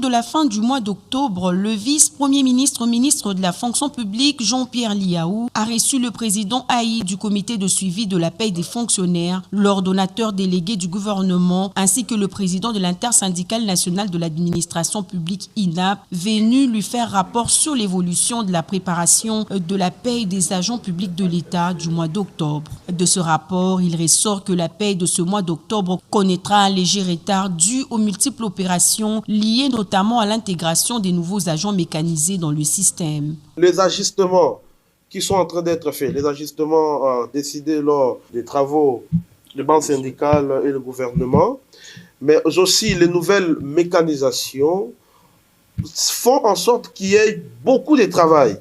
de la fin du mois d'octobre, le vice-premier ministre, ministre de la fonction publique, Jean-Pierre Liaou, a reçu le président Haï du comité de suivi de la paie des fonctionnaires, l'ordonnateur délégué du gouvernement, ainsi que le président de l'intersyndicale nationale de l'administration publique INAP, venu lui faire rapport sur l'évolution de la préparation de la paie des agents publics de l'État du mois d'octobre. De ce rapport, il ressort que la paie de ce mois d'octobre connaîtra un léger retard dû aux multiples opérations liées notamment à l'intégration des nouveaux agents mécanisés dans le système. Les ajustements qui sont en train d'être faits, les ajustements décidés lors des travaux des banques syndicales et le gouvernement, mais aussi les nouvelles mécanisations font en sorte qu'il y ait beaucoup de travail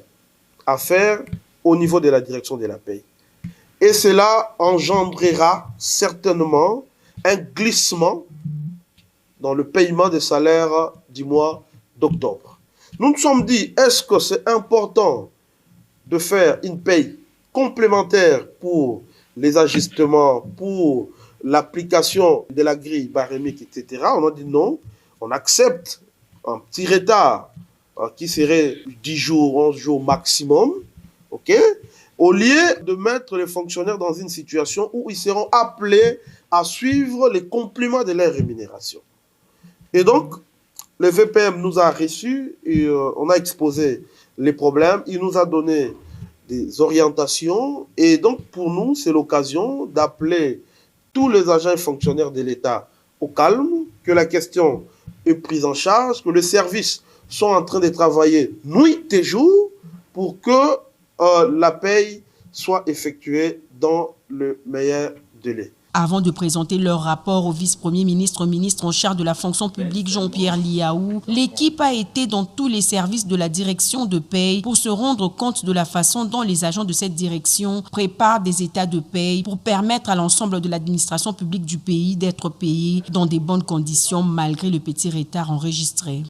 à faire au niveau de la direction de la paie. Et cela engendrera certainement un glissement dans le paiement des salaires du mois d'octobre. Nous nous sommes dit, est-ce que c'est important de faire une paye complémentaire pour les ajustements, pour l'application de la grille barémique, etc. On a dit non, on accepte un petit retard qui serait 10 jours, 11 jours maximum, ok, au lieu de mettre les fonctionnaires dans une situation où ils seront appelés à suivre les compléments de leur rémunération. Et donc, le VPM nous a reçus et on a exposé les problèmes. Il nous a donné des orientations. Et donc, pour nous, c'est l'occasion d'appeler tous les agents et fonctionnaires de l'État au calme, que la question est prise en charge, que les services sont en train de travailler nuit et jour pour que la paye soit effectuée dans le meilleur délai. Avant de présenter leur rapport au vice-premier ministre, ministre en charge de la fonction publique Jean-Pierre Liaou, l'équipe a été dans tous les services de la direction de paye pour se rendre compte de la façon dont les agents de cette direction préparent des états de paye pour permettre à l'ensemble de l'administration publique du pays d'être payés dans des bonnes conditions malgré le petit retard enregistré.